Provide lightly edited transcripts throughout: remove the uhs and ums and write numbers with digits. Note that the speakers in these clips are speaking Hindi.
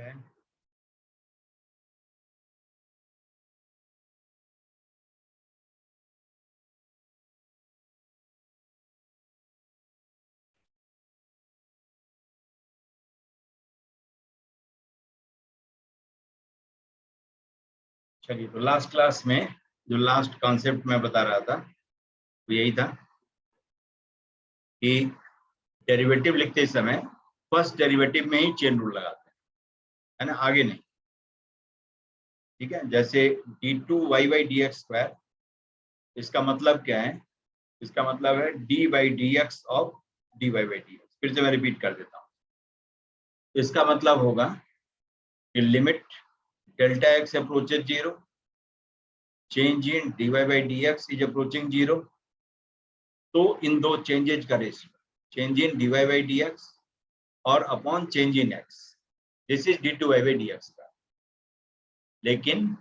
है। चलिए, तो लास्ट क्लास में जो लास्ट कॉन्सेप्ट मैं बता रहा था वो यही था कि डेरिवेटिव लिखते समय फर्स्ट डेरिवेटिव में ही चेन रूल लगाते हैं, है ना, आगे नहीं। ठीक है, जैसे d2y/dx², इसका मतलब क्या है? इसका मतलब है d/dx ऑफ dy/dx। फिर से मैं रिपीट कर देता हूँ। इसका मतलब होगा कि limit delta x approaches 0, change in dy/dx is approaching 0। तो इन दो चेंजेज का रेशियो, चेंज इन dy/dx और upon change in x, this is d2y/dx का। लेकिन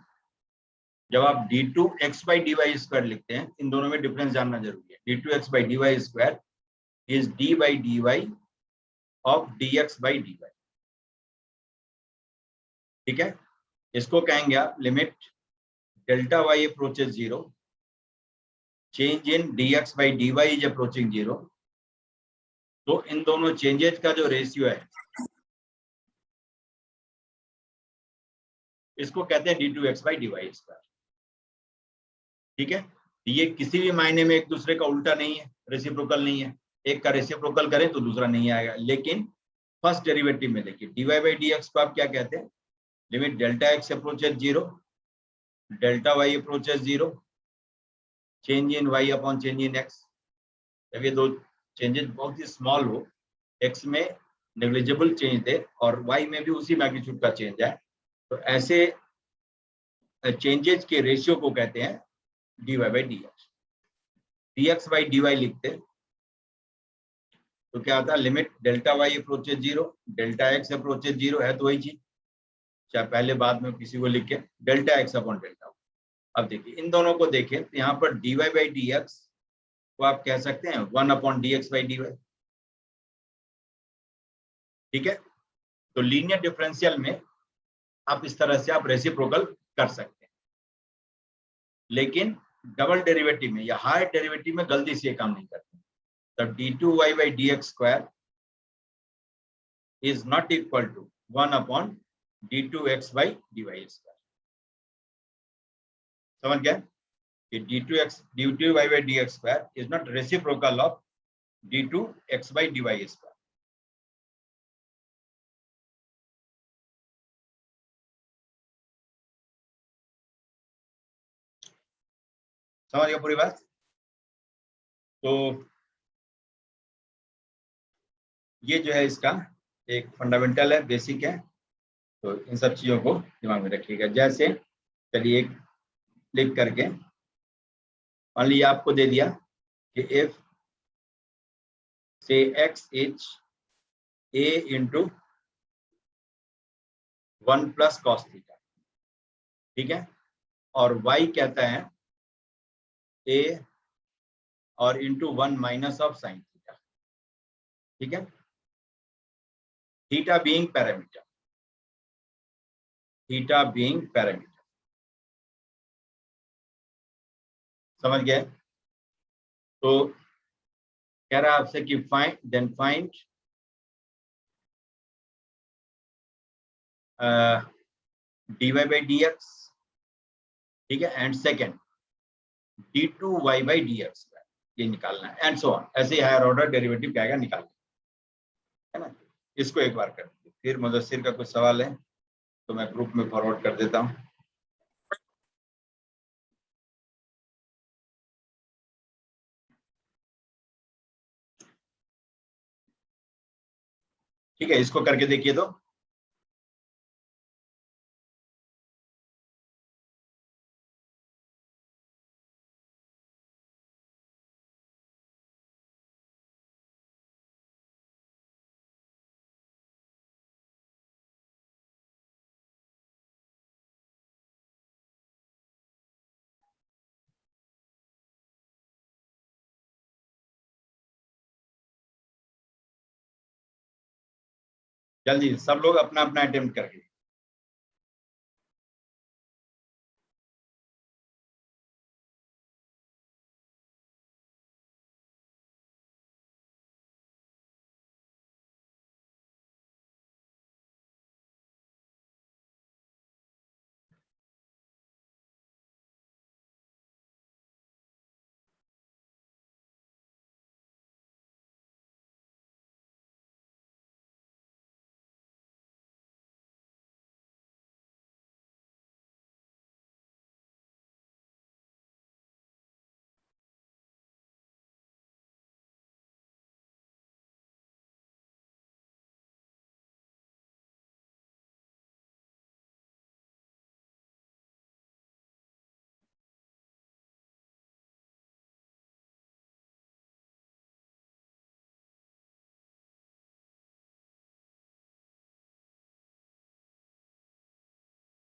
जब आप d2x/dy² लिखते हैं, इन दोनों में डिफरेंस जानना जरूरी है। d2x/dy² is d/dy of dx/dy। ठीक है, इसको कहेंगे आप limit delta y approaches 0, change in dx/dy is approaching 0। तो इन दोनों चेंजेज का जो रेशियो है इसको कहते हैं d2x/dy²। ठीक है, ये किसी भी मायने में एक दूसरे का उल्टा नहीं है, रेसिप्रोकल नहीं है। एक का रेसिप्रोकल करें तो दूसरा नहीं आएगा। लेकिन फर्स्ट डेरिवेटिव में देखिए dy/dx को आप क्या कहते हैं? Limit delta x approaches 0, delta y approaches 0, change in y upon change in x। जब ये दो चेंजेस बहुत ही स्मॉल हो, x में नेग्लिजिबल चेंज थे और y में भी उसी मैग्नीट्यूड का चेंज है, तो ऐसे चेंजेस के रेशियो को कहते हैं dy/dx। dx/dy लिखते तो क्या आता है? Limit delta y approaches 0, delta x approaches 0 है तो वही चीज, चाहे पहले बाद में किसी को लिख के delta x upon delta y। अब देखिए इन दोनों को देखें तो यहाँ पर dy/dx को आप कह सकते हैं 1/dx/dy। ठीक है, तो लीनियर डिफरेंशियल में आप इस तरह से आप रेसिप्रोकल कर सकते हैं। लेकिन डबल डेरिवेटिव में या हायर डेरिवेटिव में गलती से ये काम नहीं करते। तो d2y/dx² is not equal to 1/d2x/dy²। समझ गए कि d2y/dx² is not reciprocal of d2x/dy²। समझ गया पूरी बात? तो ये जो है इसका एक फंडामेंटल है, बेसिक है। तो इन सब चीजों को दिमाग में रखिएगा। जैसे चलिए एक लिख करके मान लीजिए आपको दे दिया कि इफ से x is a into 1 plus cos theta. ठीक है, और y कहता है a और into 1 minus of sine theta. ठीक है, theta being parameter, theta being parameter. समझ गए? तो कह रहा है आपसे कि फाइंड देन फाइंड dy/dx। ठीक है, एंड सेकेंड d2y/dx ये निकालना है, एंड सो ऑन। ऐसे हायर ऑर्डर डेरिवेटिव क्या आएगा निकालना है ना। इसको एक बार कर दीजिए। फिर मुदस्सिर का कुछ सवाल है तो मैं ग्रुप में फॉरवर्ड कर देता हूँ। ठीक है, इसको करके देखिए तो। जल्दी सब लोग अपना अपना अटेम्प्ट करके।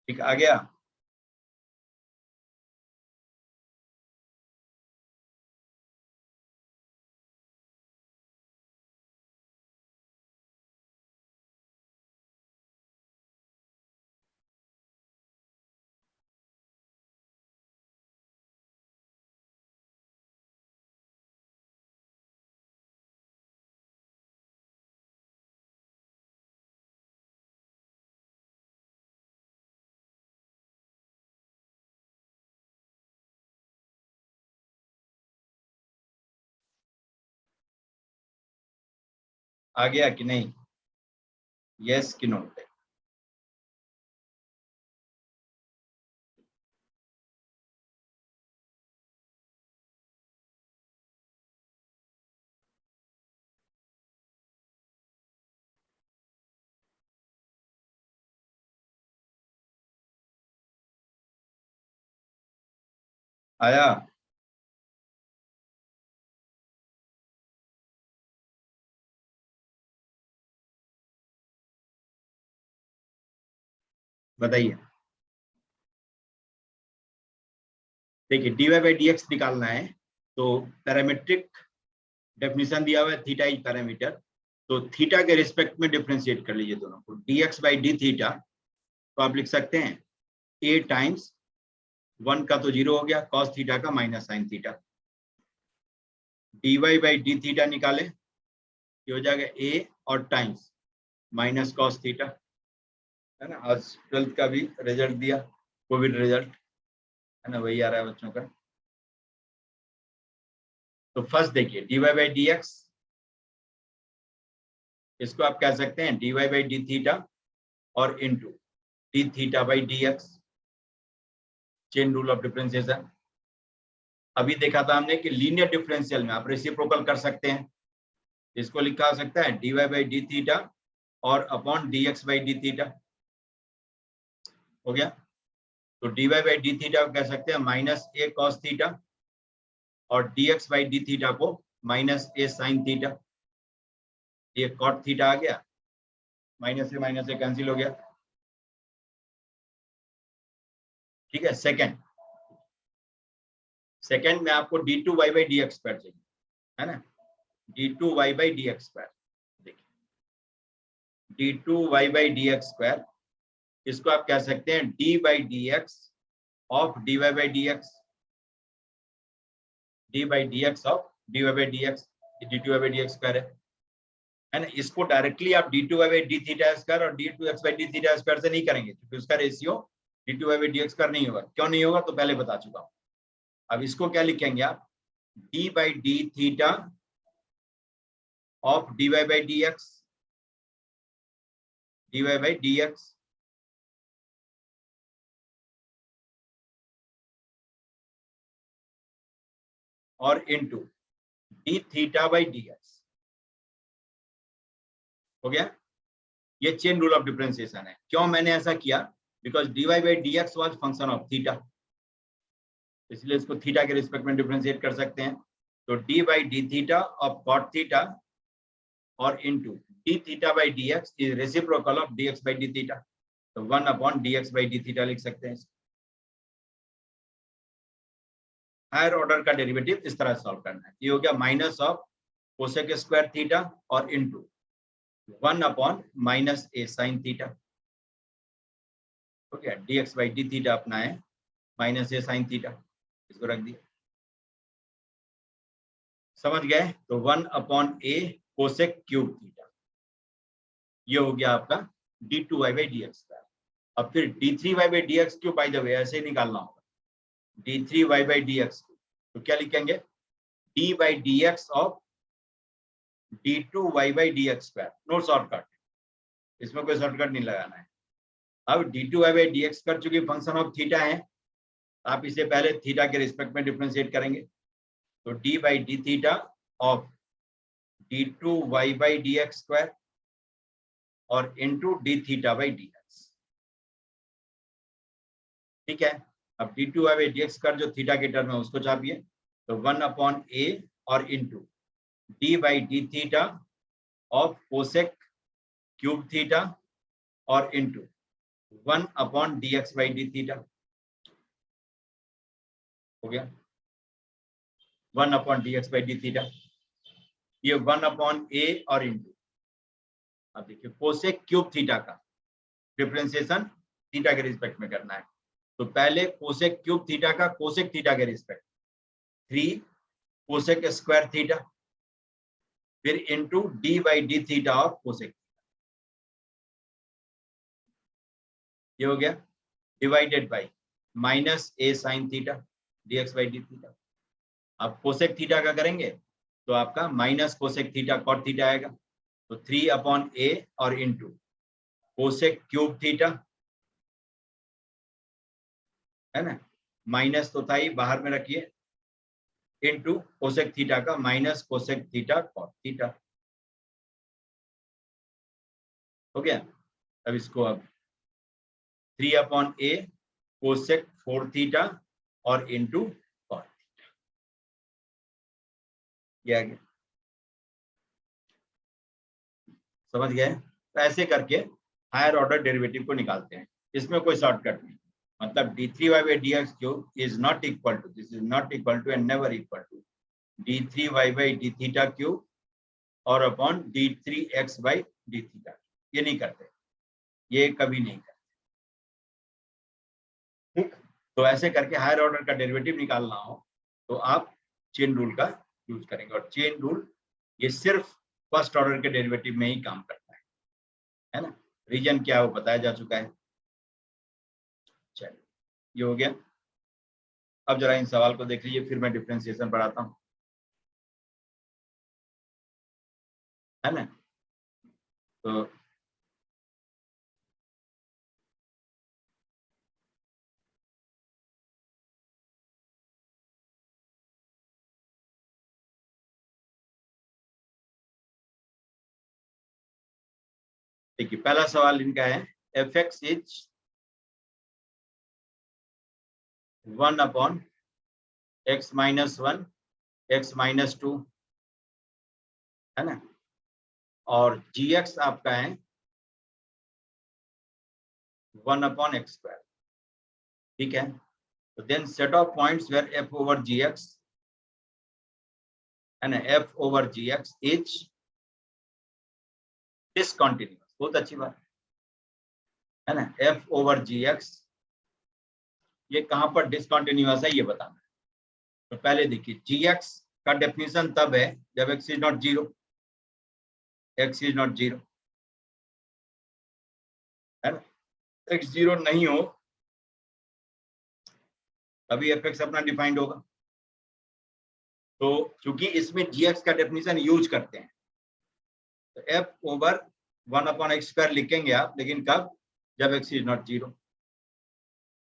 ठीक, आ गया। आ गया कि नहीं? यस कि नो? आया? बताइए। देखिए dy बाई dx निकालना है तो पैरामीट्रिक डेफिनेशन दिया हुआ है, थीटा इज पैरामीटर, तो थीटा के रिस्पेक्ट में डिफरेंशिएट कर लीजिए दोनों को। dx बाई डी थीटा तो आप लिख सकते हैं a टाइम्स 1 का तो 0 हो गया, cos थीटा का minus sine theta. dy by D theta निकाले, ये हो जाएगा a और टाइम्स माइनस cos थीटा, है ना। आज 12th का भी रिजल्ट दिया, कोविड रिजल्ट, है ना, वही आ रहा है बच्चों का। तो फर्स्ट देखिए dy बाई dx, इसको आप कह सकते हैं dy बाई डी थीटा और into D theta by dx, chain rule of differentiation. अभी देखा था हमने कि लीनियर डिफरेंशियल में आप रेसिप्रोकल कर सकते हैं, इसको लिखा हो सकता है dy बाई डी थीटा और upon dx by D theta, हो गया। तो dy बाई डी थीटा को कह सकते हैं माइनस a cos थीटा और dx बाई डी थीटा को माइनस a sin थीटा। ये cot थीटा आ गया, माइनस से कैंसिल हो गया, ठीक है। सेकंड में आपको d2y by D x square चाहिए, है ना, d2y by D x square. देखिए d2y by D x square, इसको आप कह सकते हैं d by D x of dy by D x, d by D x of dy by D x, d2y by D x square है ना। इसको डायरेक्टली आप d2y by D theta square और d2x by D theta square से नहीं करेंगे, क्योंकि उसका ratio d2y by D x square नहीं होगा। क्यों नहीं होगा तो पहले बता चुका हूं। अब इसको क्या लिखेंगे आप, d by D theta of dy by D X, dy by D X और into D theta by D X, हो गया। ये चेन रूल ऑफ डिफरेंशिएशन है। क्यों मैंने ऐसा किया, because dy by D x was function of theta, इसलिए इसको थीटा के रिस्पेक्ट में डिफरेंशिएट कर सकते हैं। तो d by D theta of cot theta और into D theta by D X is reciprocal of dx by D theta, तो 1 upon dx by D theta लिख सकते हैं। हायर ऑर्डर का डेरिवेटिव इस तरह सॉल्व करना है। ये हो गया minus of cosec square theta और into 1 upon minus a sin theta, हो गया। dx बाई डी थीटा अपना है माइनस a sin थीटा, इसको रख दिया, समझ गए। तो 1 upon a cosec cube theta, ये हो गया आपका d2y by D x square. अब फिर d3y by D x cube, by the way ऐसे ही निकालना होगा, d3y बाई डी एक्स, तो क्या लिखेंगे, d by D x of d2y by D x square, no shortcut, इसमें कोई शॉर्टकट नहीं लगाना है। अब d2y बाई डी एक्स कर चुकी फंक्शन ऑफ थीटा है, आप इसे पहले थीटा के रिस्पेक्ट में डिफरेंशिएट करेंगे, तो d by D theta of d2y by D x square और into D theta by D X, ठीक है। अब d2y बाई डी एक्स कर जो थीटा के टर्म है उसको छापिए, तो 1 अपॉन a और into d by D theta of cosec cube theta और into 1 upon D x by D theta हो गया, 1 upon D x by D theta, ये 1 अपॉन ए और इंटू, अब देखिए कोसेक क्यूब थीटा का डिफरेंशिएशन थीटा के रिस्पेक्ट में करना है, तो पहले कोसेक क्यूब थीटा का कोसेक थीटा के रिस्पेक्ट 3 कोसेक स्क्वायर थीटा, फिर into D by D theta of cosec, ये हो गया, divided by minus A sine theta d x by D theta. अब कोसेक थीटा का करेंगे तो आपका minus cosec theta cot theta आएगा, तो 3 अपॉन ए और इंटू कोसेक क्यूब थीटा, है ना, माइनस तो था ही, बाहर में रखिए, इंटू कोसेक थीटा का minus cosec theta cot theta, हो गया। अब इसको अब 3 अपॉन ए कोसेक 4 थीटा और इंटू कॉट थीटा, ये आ गया, समझ गए। तो ऐसे करके हायर ऑर्डर डेरिवेटिव को निकालते हैं, इसमें कोई शॉर्टकट नहीं, मतलब d3y by dx cube is not equal to, this is not equal to and never equal to d3y by d theta cube और upon d3x by d theta, ये नहीं करते, ये कभी नहीं करते, ठीक। तो ऐसे करके हायर ऑर्डर का डेरिवेटिव निकालना हो तो आप चेन रूल का यूज करेंगे, और चेन रूल ये सिर्फ फर्स्ट ऑर्डर के डेरिवेटिव में ही काम करता है ना। रीजन क्या है वो बताया जा चुका है, चलिए ये हो गया। अब जरा इन सवाल को देख लीजिए, फिर मैं डिफरेंशिएशन पढ़ाता हूँ, है ना। तो देखिए पहला सवाल इनका है, F x is 1 upon x minus 1 x minus 2, है ना, और जी एक्स आपका है 1 अपॉन एक्स स्क्वायर, ठीक है। तो then set of points where f over g x, है ना, f over g x is discontinuous, बहुत अच्छी बात है ना, एफ ओवर जी एक्स ये कहां पर डिसकंटिन्यूअस है ये बताना है। तो पहले देखिए जी एक्स का डेफिनेशन तब है जब x is not zero, x is not zero, है ना, एक्स जीरो नहीं हो तभी एफ एक्स अपना डिफाइंड होगा। तो क्योंकि इसमें जी एक्स का डेफिनेशन यूज करते हैं तो F over 1 upon x square लिखेंगे आप, लेकिन कब, जब एक्स इज नॉट जीरो।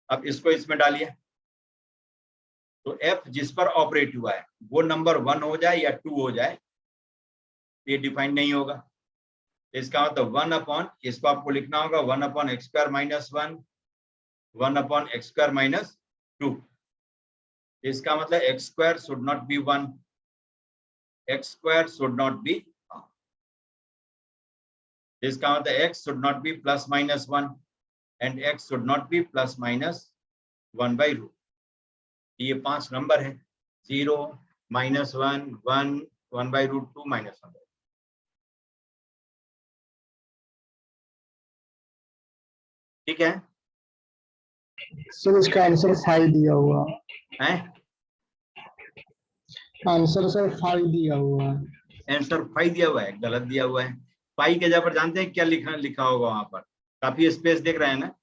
अब इसको इसमें डालिए, तो एफ जिस पर ऑपरेट हुआ है वो नंबर 1 हो जाए या 2 हो जाए, ये डिफाइंड नहीं होगा। इसका मतलब 1 अपॉन, इसको आपको लिखना होगा 1 upon x square minus 1, 1 upon x square minus 2, इसका मतलब x square should not be 1, x square should not be, इसका मतलब x should not be plus minus 1 and x should not be plus minus 1 by root. ये 5 नंबर है, 0, माइनस 1, 1, 1 बाई रूट 2, माइनस 1। ठीक है सर इसका आंसर 5 दिया हुआ है, आंसर सर 5 दिया हुआ है। आंसर 5 दिया हुआ है, गलत दिया हुआ है। पाई के जगह पर जानते हैं क्या लिखा होगा वहां पर, काफी स्पेस देख रहे हैं ना।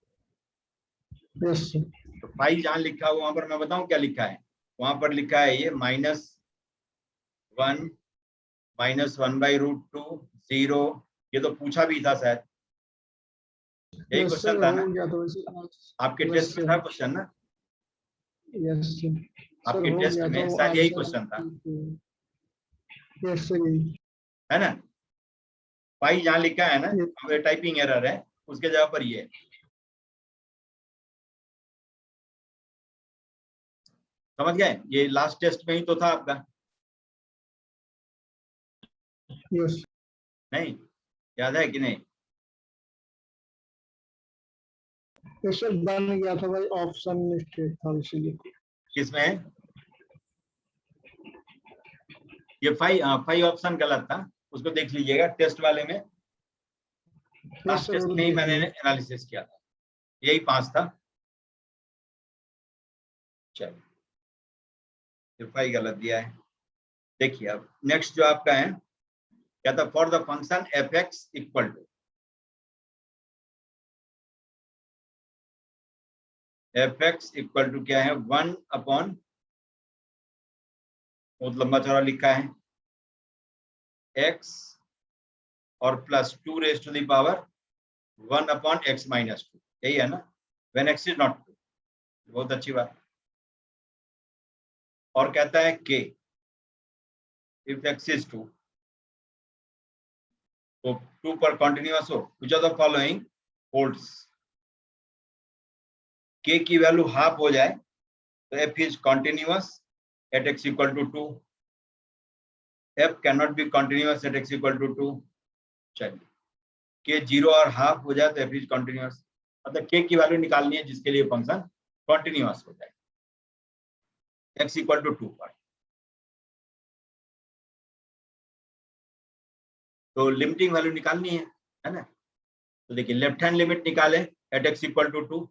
Yes sir. तो पाई जहां लिखा हुआ वहां पर मैं बताऊं क्या लिखा है, वहां पर लिखा है ये -1 -1 बाई रूट 2 0, ये तो पूछा भी था शायद, यही यस क्वेश्चन सर था हो ना गया तो वैसे आपके यस टेस्ट में, सर था क्वेश्चन ना यस सर सर आपके हो टेस्ट गया में, तो शायद यही आंसर क्वेश्चन था, यस सर है ना। पाई जहां लिखा है ना, ये टाइपिंग एरर है, उसके जगह पर ये है। समझ गए, ये लास्ट टेस्ट में ही तो था आपका, यस नहीं याद है कि नहीं। ये सर बन गया था भाई, ऑप्शन मिस्टेक था इसीलिए। किसमें है? ये 5 ऑप्शन गलत था, उसको देख लीजिएगा टेस्ट वाले में। यस लास्ट सर, टेस्ट वो में ही देख मैंने लिया। एनालिसिस किया था, यही 5 था। चलिए, ये 5 गलत दिया है। देखिए अब नेक्स्ट जो आपका है, क्या था? For the function f x equal to, f x equal to क्या है? 1 अपॉन, बहुत लंबा चौड़ा लिखा है, एक्स और plus 2 raise to the power 1 upon x minus 2, यही है ना? व्हेन एक्स इज नॉट 2, बहुत अच्छी बात। और कहता है के इफ एक्स इज 2, तो 2 पर कॉन्टिन्यूअस हो, which of the following holds? K की वैल्यू हाफ हो जाए तो f is continuous at x equal to 2, f can not be continuous at x equal to 2। चलिए, के 0 और हाफ हो जाए तो एफ इज कॉन्टिन्यूअस, मतलब के की वैल्यू निकालनी है जिसके लिए फंक्शन कॉन्टिन्यूअस हो जाए एक्स इक्वल टू 2 पर। तो लिमिटिंग वैल्यू निकालनी है ना? तो देखिए, लेफ्ट हैंड लिमिट निकाले एट एक्स इक्वल टू 2,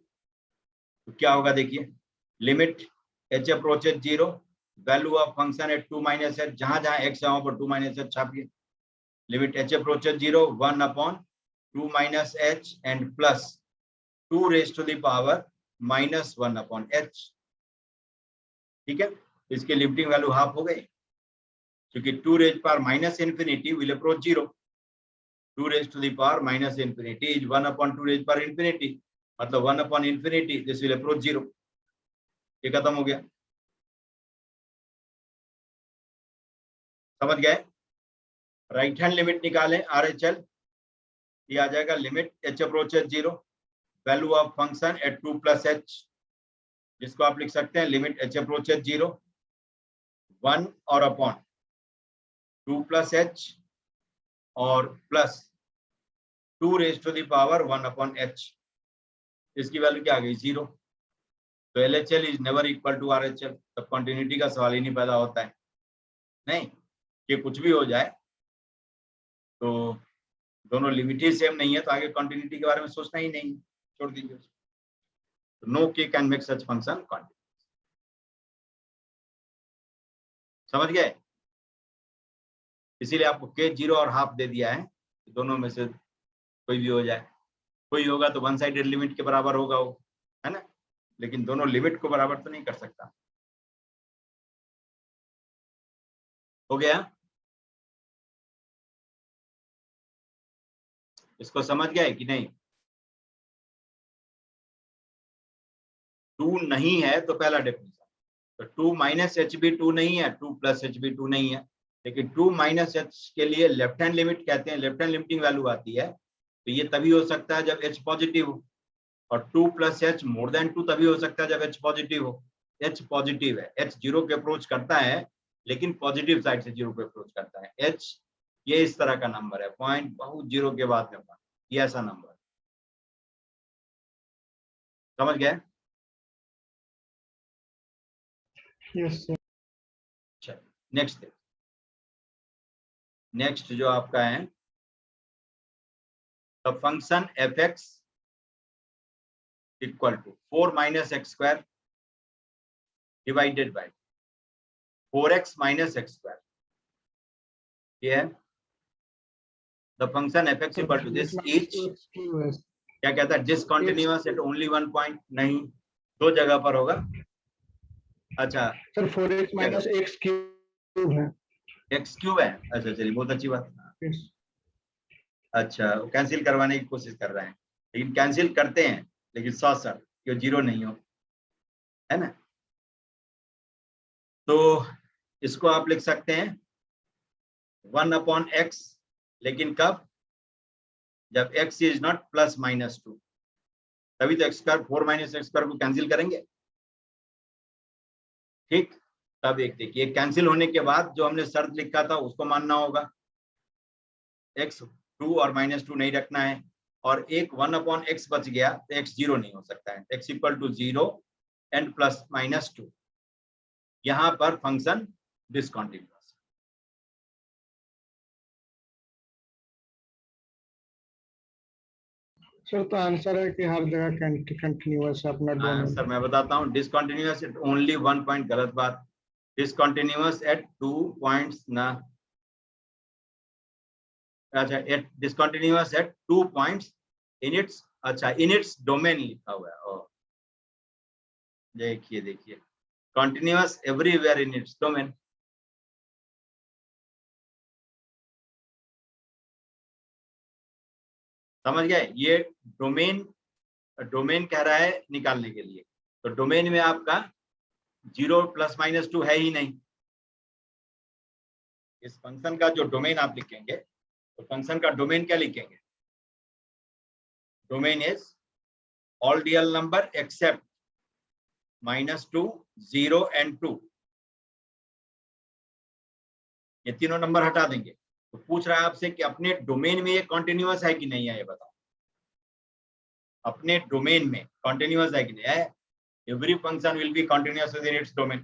तो क्या होगा? देखिए, limit h approaches 0, value of function at 2 minus h, जहां जहां एक्स है वहां पर 2 माइनस एच छापिए। Limit h approaches 0, 1 upon 2 minus h and plus 2 raise to the power minus 1 upon h. ठीक है, इसकी लिमिटिंग वैल्यू हाफ हो गई, क्योंकि 2 raise power minus infinity will approach 0, 2 raise to the power minus infinity is 1 upon 2 raise power infinity, मतलब 1 upon infinity, this will approach 0। ये खत्म हो गया, समझ गए? राइट हैंड लिमिट निकालें आर एच एल, ये आ जाएगा limit h approaches 0, value of function at 2 plus h, जिसको आप लिख सकते हैं लिमिट एच अप्रोचेज 0, 1 और अपॉन 2 प्लस एच और plus 2 raise to the power 1 upon h, इसकी वैल्यू क्या आ गई? 0। तो L H L is never equal to R H L, तब कॉन्टिन्यूटी का सवाल ही नहीं पैदा होता है। नहीं, कि कुछ भी हो जाए तो दोनों लिमिट ही सेम नहीं है, तो आगे कॉन्टिन्यूटी के बारे में सोचना ही नहीं, छोड़ दीजिए उसको। नो के can make such function continuous. समझ गए? इसीलिए आपको के 0 और हाफ दे दिया है, दोनों में से कोई भी हो जाए। कोई होगा तो वन साइडेड लिमिट के बराबर होगा वो, है ना? लेकिन दोनों लिमिट को बराबर तो नहीं कर सकता। हो गया? इसको समझ गए कि नहीं? 2 नहीं है तो पहला डेफिनेशन, तो 2 माइनस एच बी 2 नहीं है, 2 प्लस एच बी 2 नहीं है, लेकिन 2 माइनस एच के लिए लेफ्ट हैंड लिमिट कहते हैं, लेफ्ट हैंड लिमिटिंग वैल्यू आती है, तो ये तभी हो सकता है जब एच पॉजिटिव हो, और 2 प्लस एच मोर देन 2 तभी हो सकता है जब एच पॉजिटिव हो। एच पॉजिटिव है, एच 0 के अप्रोच करता है, लेकिन पॉजिटिव साइड से 0 पे अप्रोच करता है। एच ये इस तरह का नंबर है, पॉइंट बहुत 0 के बाद में, ये ऐसा नंबर, समझ गए? Yes sir. चलिए नेक्स्ट, नेक्स्ट जो आपका है, the function f x equal to 4 minus x square divided by 4x minus x square, ये है the function f x equal to this is, क्या कहता है? डिसकंटिन्यूअस एट ओनली 1 पॉइंट, नहीं, 2 जगह पर होगा। अच्छा sir 4x minus x cube है। एक्स क्यूब है, अच्छा चलिए, बहुत अच्छी बात। यस। अच्छा, वो कैंसिल करवाने की कोशिश कर रहे हैं, लेकिन कैंसिल करते हैं, लेकिन 100 कि 0 नहीं हो, है ना? तो इसको आप लिख सकते हैं 1 अपॉन एक्स, लेकिन कब? जब x is not plus minus 2, तभी तो x square 4 minus x square को कैंसिल करेंगे। ठीक, तब एक देखिए, कैंसिल होने के बाद जो हमने शर्त लिखा था उसको मानना होगा, x 2 और माइनस 2 नहीं रखना है, और एक 1/x बच गया तो x 0 नहीं हो सकता है। x = 0 n + -2, यहाँ पर फंक्शन डिसकंटिन्यूअस। सर तो आंसर है कि हर जगह कंटिन्यूअस है अपना हाँ डोमेन। सर, मैं बताता हूँ, डिसकंटिन्यूअस एट ओनली 1 पॉइंट, गलत बात। डिसकंटिन्यूअस एट 2 पॉइंट्स ना, अच्छा, at discontinuous at 2 points in its, अच्छा, इन इट्स डोमेन लिखा हुआ है। ओ देखिए देखिए, continuous everywhere in its domain. समझ गए? ये डोमेन, डोमेन कह रहा है निकालने के लिए, तो डोमेन में आपका 0 ± 2 है ही नहीं। इस फंक्शन का जो डोमेन आप लिखेंगे, तो फंक्शन का डोमेन क्या लिखेंगे? Domain is all real number except -2, 0 and 2। ये तीनों नंबर हटा देंगे। तो पूछ रहा है आपसे कि अपने डोमेन में ये कॉन्टिन्यूअस है कि नहीं है, ये बताओ। अपने डोमेन में कॉन्टिन्यूअस है कि नहीं है? Every function will be continuous with in its domain.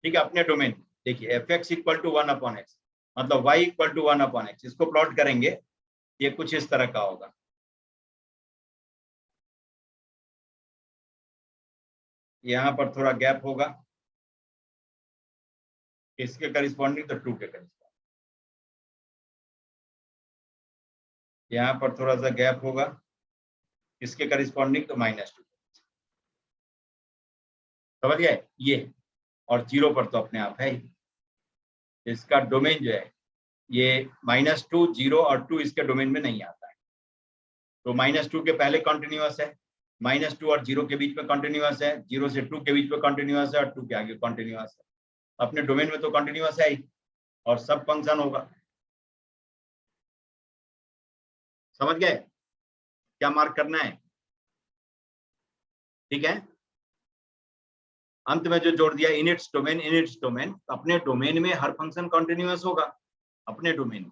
ठीक है, अपने डोमेन देखिए, fx = 1/x, मतलब y = 1/x। इसको प्लॉट करेंगे, ये कुछ इस तरह का होगा। यहाँ पर थोड़ा गैप होगा, इसके करिस्पॉन्डिंग तो 2 के करिस्पॉन्डिंग। यहाँ पर थोड़ा सा गैप होगा, इसके करिस्पॉन्डिंग तो -2। समझ गए? ये और 0 पर तो अपने आप है ही। इसका डोमेन जो है, ये -2, 0 और 2 इसके डोमेन में नहीं आता है। तो -2 के पहले कॉन्टिन्यूअस है, -2 और 0 के बीच में कॉन्टिन्यूअस है, 0 से 2 के बीच में कॉन्टिन्यूअस है, और 2 के आगे कॉन्टिन्यूअस है। अपने डोमेन में तो कॉन्टिन्यूअस है ही, और सब फंक्शन होगा। समझ गए क्या मार्क करना है? ठीक है, अंत में जो जोड़ दिया, in its domain, in its domain, अपने डोमेन में हर फंक्शन कॉन्टिन्यूअस होगा, अपने डोमेन में।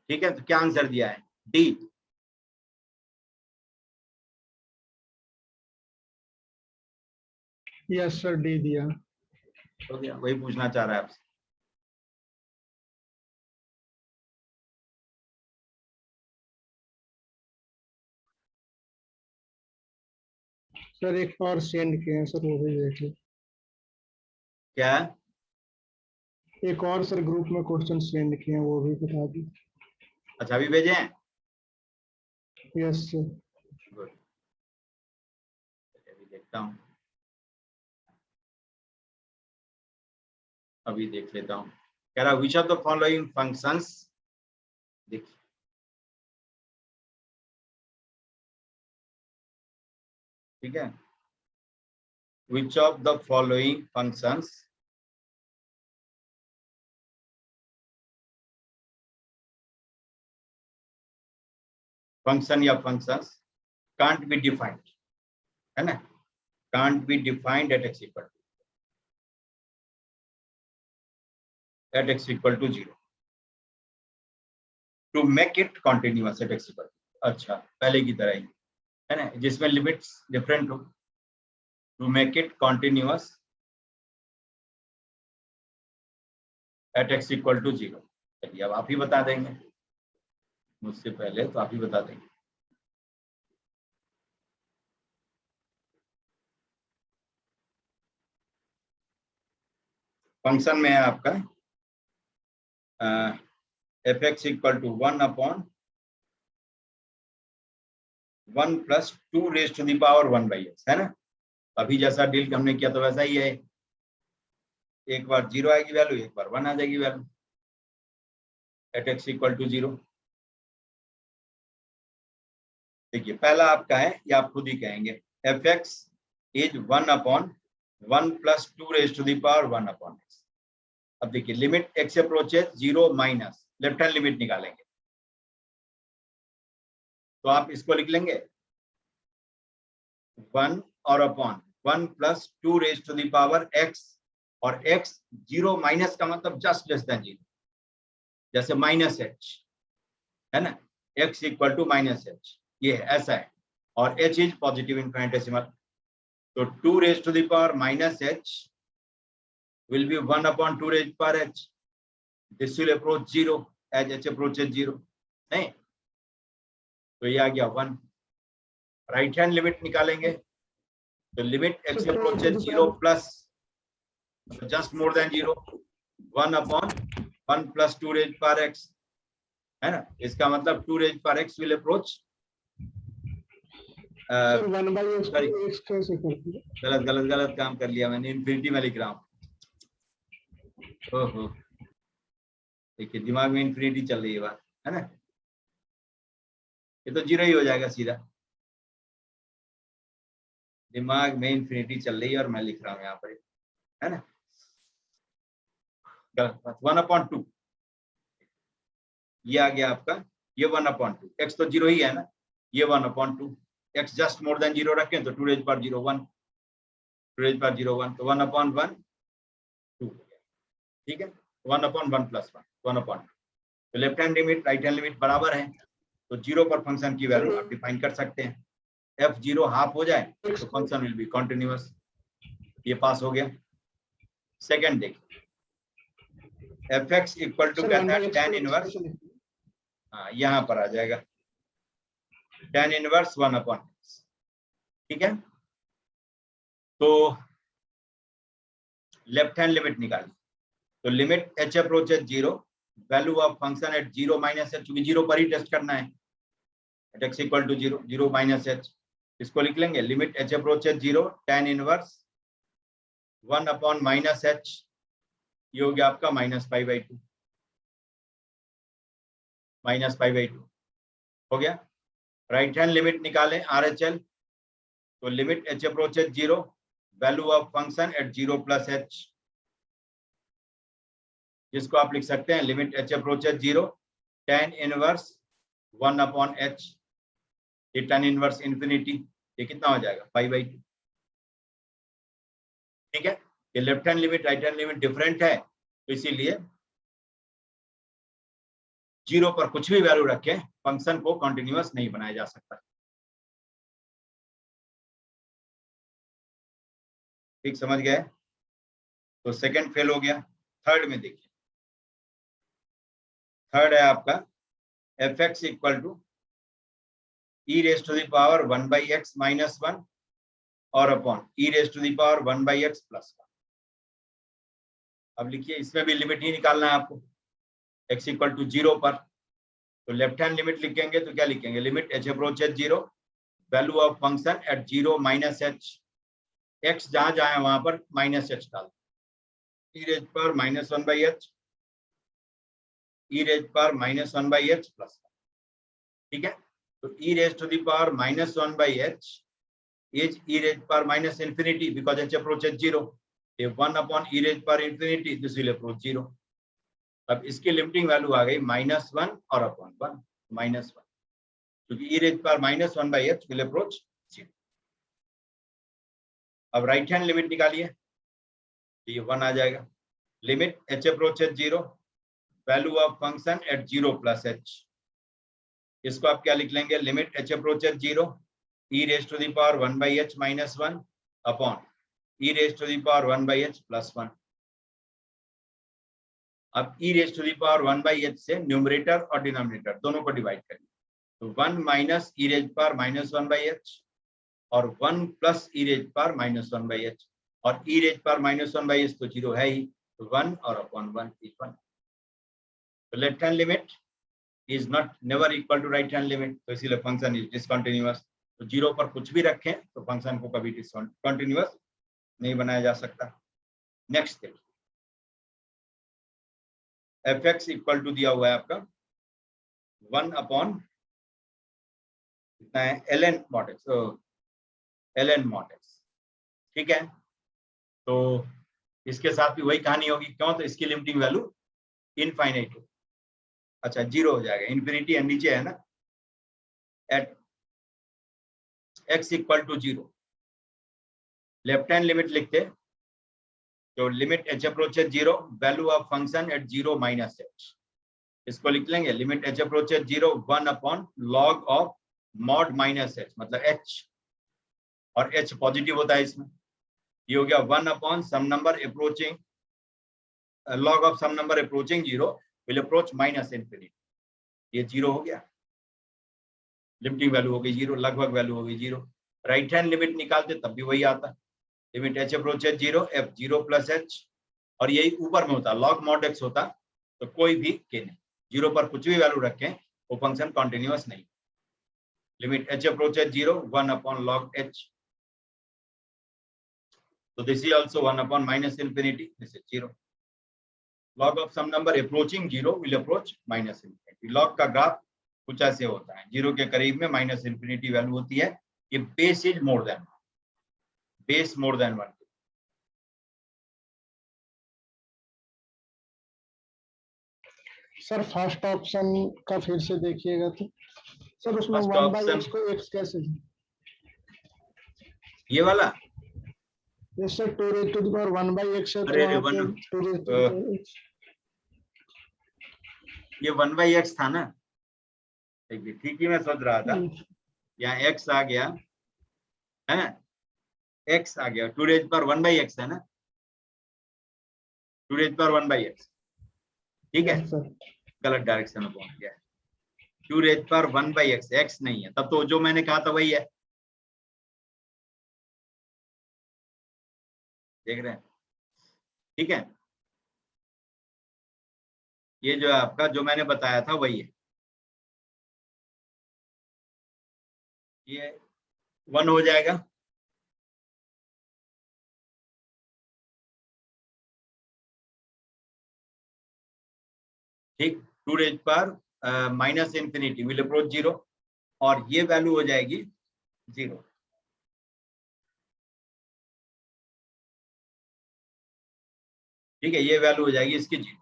ठीक है, तो क्या आंसर दिया है? डी। यस सर, डी दिया। हो गया, वही पूछना चाह रहा है आपसे। सर एक और सेंड किए हैं सर, वो भी देख लो। क्या? एक और सर ग्रुप में क्वेश्चन सेंड किए हैं, वो भी बता दी। अच्छा, अभी भेजे हैं? Yes sir. गुड, अभी देखता हूँ, अभी देख लेता हूँ। कह रहा which of the following functions, देखिए, ठीक है, which of the following functions function या फंक्शंस कांट बी डिफाइंड, है ना, can't be defined at x = 0 to make it continuous at x = 0। अच्छा, पहले की तरह ही है ना, जिसमें लिमिट्स डिफरेंट हो, to make it continuous at x = 0। चलिए, अब आप ही बता देंगे, मुझसे पहले तो आप ही बता देंगे। फंक्शन में है आपका fx = 1/1 + 2⁻1/x, है ना। अभी जैसा डील हमने किया तो वैसा ही है, एक बार 0 आएगी वैल्यू, एक बार 1 आ जाएगी वैल्यू एट x = 0। देखिए, पहला आपका है, या आप खुद ही कहेंगे, fx = 1/1 + 2⁻1/x। अब देखिए, limit x approaches 0 minus, left hand limit निकालेंगे, तो आप इसको लिख लेंगे 1 और upon 1 plus 2 raise to the power x, और x 0 माइनस का मतलब जस्ट लेस देन 0, जैसे माइनस h है ना, x equal to minus h, ये है, ऐसा है, और h इज पॉजिटिव इनफिनिटेसिमल, तो 2 raise to the power minus h will be 1 upon 2 raised power h. This will approach 0 as h approaches 0. नहीं, तो ये आ गया 1. राइट हैंड लिमिट निकालेंगे, तो limit x approaches 0 plus just more than 0, 1 upon 1 plus 2 raised power x, है ना, इसका मतलब 2 raised power x will approach गलत काम कर लिया मैंने, इन्फिनिटी में लिख रहा हूँ। ओहो, देखिए दिमाग में इन्फिनिटी चल रही है बात, है ना, ये तो 0 ही हो जाएगा सीधा, दिमाग में इन्फिनिटी चल रही है और मैं लिख रहा हूँ यहाँ पर, है ना, गलत बात। 1/2 ये आ गया आपका, ये 1/2, x तो 0 ही है ना, ये 1/2, x जस्ट मोर देन 0 रखें तो 2 रेज पर 0 1, 2 रेज पर 0 1, तो 1/1 2, ठीक है, 1/1 प्लस 1, 1/2, तो left hand limit right hand limit बराबर है, तो 0 पर फंक्शन की वैल्यू आप डिफाइन कर सकते हैं, f0 हाफ हो जाए तो फंक्शन विल बी कॉन्टिन्यूअस, ये पास हो गया। सेकंड देखिए, fx इक्वल टू कहता है tan इनवर्स, हाँ यहाँ पर आ जाएगा tan इनवर्स 1/x, ठीक है, तो लेफ्ट हैंड लिमिट निकालिए, तो limit h approaches 0, value of function at 0 minus h, क्योंकि 0 पर ही टेस्ट करना है, एट x equal to 0, 0 minus h, इसको लिख लेंगे limit h approaches 0 tan inverse 1 upon minus h, ये हो गया आपका -π/2, -π/2 हो गया। राइट हैंड लिमिट निकालें RHL, तो limit h approaches 0, value of function at 0 plus h, जिसको आप लिख सकते हैं limit h approaches 0 tan inverse 1 upon h, ये tan इनवर्स इंफिनिटी, ये कितना हो जाएगा π/2, ठीक है, ये left hand limit right hand limit different है, तो इसीलिए 0 पर कुछ भी वैल्यू रखें फंक्शन को कॉन्टिन्यूअस नहीं बनाया जा सकता, ठीक समझ गए, तो सेकंड फेल हो गया। थर्ड में देखिए, थर्ड है आपका fx equal to e raise to the power 1/x minus 1 और upon e raise to the power 1/x plus 1। अब लिखिए, इसमें भी लिमिट ही निकालना है आपको, x इक्वल टू 0 पर, तो लेफ्ट हैंड लिमिट लिखेंगे तो क्या लिखेंगे, limit h approaches 0, value of function at 0 minus h, x जहां जहां है वहां पर माइनस h डाल, e रेज पर -1/h, e रेज पर -1/h प्लस 1, ठीक है, तो e raise to the power -1/h is e raise पर minus infinity because h approaches 0, ये 1 अपॉन e रेज पर इंफिनिटी, दिस विल अप्रोच 0। अब इसकी लिमिटिंग वैल्यू आ गई -1 और अपॉन 1, -1, क्योंकि e रेज पर -1/h विल अप्रोच 0। अब राइट हैंड लिमिट निकालिए, ये 1 आ जाएगा, limit h approaches 0, value of function at 0 plus h, इसको आप क्या लिख लेंगे, limit h approaches 0, e raise to the power 1/h minus 1 upon e raise to the power 1/h plus 1। अब e raise to the power 1/h से न्यूमरेटर और डिनोमिनेटर दोनों को डिवाइड करेंगे, तो 1 minus e raise power -1/h और 1 plus e raise power -1/h, और e रेज पावर -1/h तो 0 है ही, तो 1 और अपॉन 1 इज 1। तो left hand limit is not never equal to right hand limit, तो इसीलिए फंक्शन इज डिसकंटिन्यूअस, तो 0 पर कुछ भी रखें तो फंक्शन को कभी डिसकंटिन्यूअस नहीं बनाया जा सकता। नेक्स्ट देखिए, fx इक्वल टू दिया हुआ है आपका 1 अपॉन कितना है ln mod x, ln mod x, ठीक है, तो इसके साथ भी वही कहानी होगी, क्यों, तो इसकी लिमिटिंग वैल्यू इनफाइनाइट हो, अच्छा 0 हो जाएगा, इंफिनिटी नीचे है ना, at x equal to 0, left hand limit लिखते, तो limit h approaches 0, value of function at 0 minus h, इसको लिख लेंगे limit h approaches 0 1 upon log of mod minus h, मतलब h, और h पॉजिटिव होता है इसमें, ये हो गया 1 upon some number approaching log of some number approaching 0 will approach minus infinity, ये 0 हो गया, लिमिटिंग वैल्यू हो गई 0, लगभग वैल्यू हो गई 0। राइट हैंड लिमिट निकालते तब भी वही आता, limit h approaches 0 f 0 plus h, और यही ऊपर में होता लॉग मॉड x होता, तो कोई भी के नहीं, 0 पर कुछ भी वैल्यू रखें वो फंक्शन कॉन्टिन्यूअस नहीं, limit h approaches 0 1 upon log h, so this is also 1 upon minus infinity, this is 0, log of some number approaching 0 will approach minus infinity, log का ग्राफ कुछ ऐसे होता है, 0 के करीब में माइनस इन्फिनिटी वैल्यू होती है, ये base is more than, base more than 1। Sir first option का फिर से देखिएगा तो सर, उसमें First 1 बाई option- एक्स को x कैसे, ये वाला yes sir, 2 raised to the power 1 by x है, तो अरे वहाँ पे one 2 raised to the power x। ये 1 बाई एक्स था ना, ठीक ही मैं सोच रहा था, यहाँ x आ गया है ना, x आ गया, 2 रेज पर 1 बाई एक्स है ना, 2 रेज पर 1 बाई एक्स, ठीक है, Yes, sir। गलत डायरेक्शन में पहुंच गया, 2 रेज पर 1 बाई एक्स, एक्स नहीं है, तब तो जो मैंने कहा था वही है, देख रहे हैं, ठीक है, ये जो आपका जो मैंने बताया था वही है, ये 1 हो जाएगा, ठीक, 2 रेज पर माइनस इंफिनिटी विल अप्रोच 0, और ये वैल्यू हो जाएगी 0, ठीक है, ये वैल्यू हो जाएगी इसकी 0,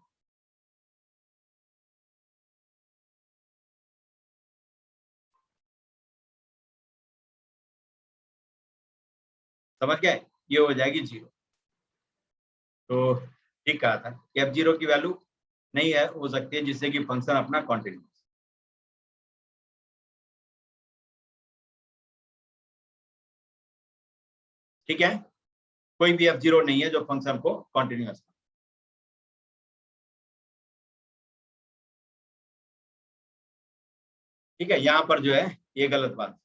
समझ गए, ये हो जाएगी 0, तो ठीक कहा था, f0 की वैल्यू नहीं है, हो सकती है जिससे कि फंक्शन अपना कॉन्टिन्यूस, ठीक है, कोई भी f0 नहीं है जो फंक्शन को कॉन्टिन्यूस, ठीक है, यहाँ पर जो है ये गलत बात,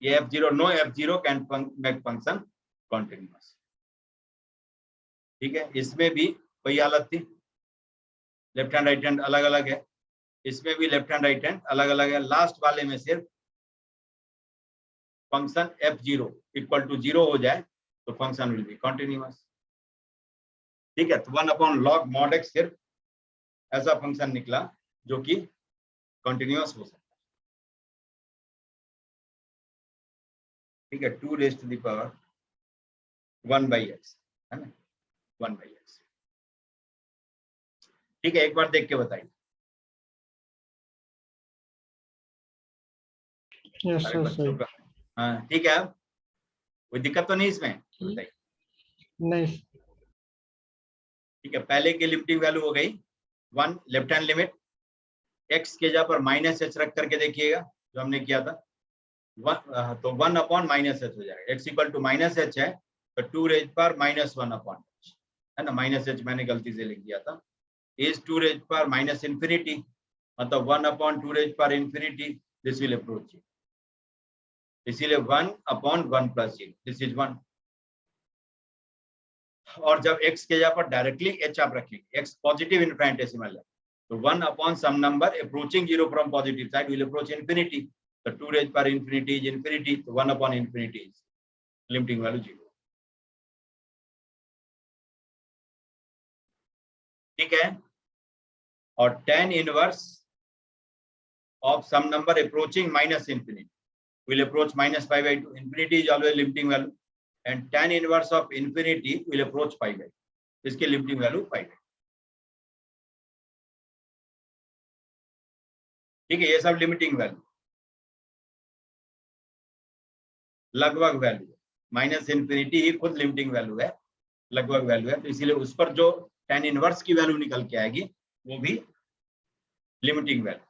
ये f0 no f0 can make function continuous, ठीक है, इसमें भी वही हालत थी, लेफ्ट हैंड राइट हैंड अलग अलग है, इसमें भी लेफ्ट हैंड राइट हैंड अलग अलग है, लास्ट वाले में सिर्फ फंक्शन f0 इक्वल टू 0 हो जाए तो फंक्शन विल बी कॉन्टिन्यूअस, ठीक है, तो 1 अपॉन लॉग मॉड x सिर्फ ऐसा फंक्शन निकला जो कि कॉन्टिन्यूअस हो सकता है, ठीक है, 2 raise to the power 1 by x है ना, 1 बाई एक्स, ठीक है, एक बार देख के बताइए, Yes, सारे sir, बच्चों सही। का, हाँ ठीक है, कोई दिक्कत तो नहीं इसमें, बताइए, नहीं। ठीक है, पहले की लिमिटिंग वैल्यू हो गई 1, लेफ्ट हैंड लिमिट x के जगह पर माइनस एच रख करके देखिएगा जो हमने किया था, तो 1 अपॉन माइनस एच हो जाएगा, x equal to minus h है तो 2 रेज पर माइनस 1 अपॉन एच है ना, माइनस एच मैंने गलती से लिख दिया था, इज 2 रेज पर माइनस इंफिनिटी, मतलब 1 अपॉन 2 रेज पर इंफिनिटी, दिस विल अप्रोच, इसीलिए 1 अपॉन 1 प्लस 0, दिस इज 1, और जब x के जगह पर डायरेक्टली h आप रखेंगे, x पॉजिटिव इनफिनिटेसिमल है, तो 1 upon some number approaching 0 from positive side will approach infinity, तो 2 रेज पर इंफिनिटी इज इंफिनिटी, तो 1 upon infinity is limiting value 0, ठीक है, और tan inverse of some number approaching minus infinity will approach minus pi by 2, infinity is always limiting value, and tan inverse of infinity will approach pi by, इसकी लिमिटिंग वैल्यू पाई बाई, ठीक है, ये सब लिमिटिंग वैल्यू, लगभग वैल्यू, माइनस इन्फिनिटी ही खुद लिमिटिंग वैल्यू है, लगभग वैल्यू है, तो इसीलिए उस पर जो tan इनवर्स की वैल्यू निकल के आएगी वो भी लिमिटिंग वैल्यू।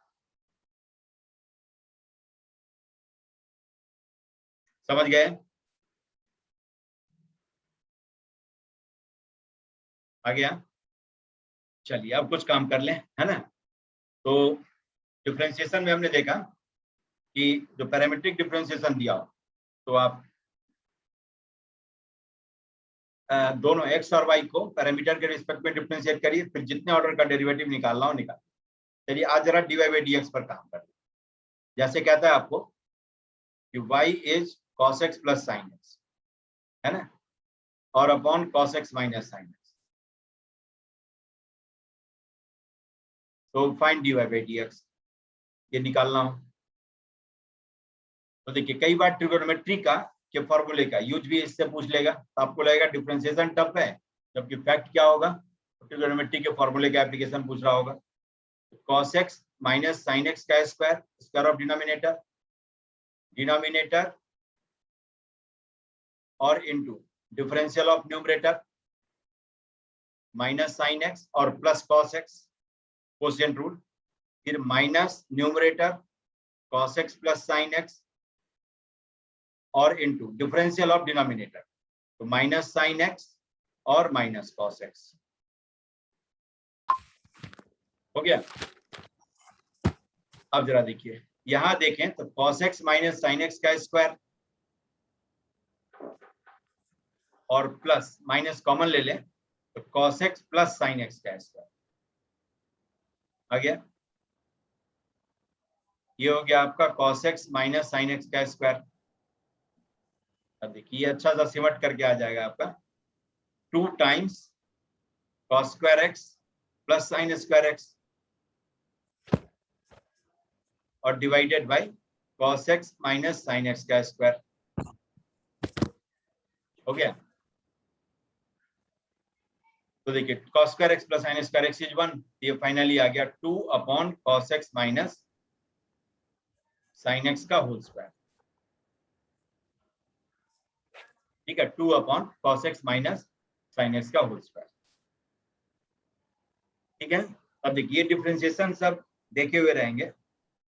समझ गए? आ गया? चलिए अब कुछ काम कर लें, है ना। तो डिफरेंशिएशन में हमने देखा कि जो पैरामीट्रिक डिफरेंशिएशन दिया हो तो आप दोनों x और y को पैरामीटर के रिस्पेक्ट में डिफरेंशिएट करिए, फिर जितने ऑर्डर का डेरिवेटिव निकालना हो निकाल। चलिए आज जरा dy by dx पर काम करें। जैसे कहता है आपको कि y is cos x plus sin x, है ना, और upon cos x minus sin x, तो फाइंड dy by dx, ये निकालना हो। तो देखिए कई बार ट्रिगोनोमेट्री का के फॉर्मूले का यूज भी इससे पूछ लेगा, तो आपको लगेगा डिफरेंशिएशन टफ है, जबकि फैक्ट क्या होगा, ट्रिगोनोमेट्री के फॉर्मूले का एप्लीकेशन पूछ रहा होगा। cos x minus sin x का square, square of denominator, denominator और into differential of numerator minus sin x और plus cos x, quotient rule, फिर minus numerator cos x plus sin x और इनटू डिफरेंशियल ऑफ डिनोमिनेटर, तो माइनस sin x और माइनस cos x। हो गया? अब जरा देखिए, यहां देखें तो cos x minus sin x का स्क्वायर और प्लस माइनस कॉमन ले लें तो cos x plus sin x का स्क्वायर आ गया। ये हो गया आपका cos x minus sin x का स्क्वायर। अब देखिए अच्छा सा सिमट करके आ जाएगा आपका 2 times cos square x plus sin square x और divided by cos x minus sin x का स्क्वायर। हो गया? तो देखिए cos square x plus sin square x is 1, ये फाइनली आ गया 2 upon cos x minus sin x का होल स्क्वायर। ठीक है, 2 upon cos x minus sin x का होल स्क्वायर। ठीक है, अब देखिए डिफरेंशिएशन सब देखे हुए रहेंगे,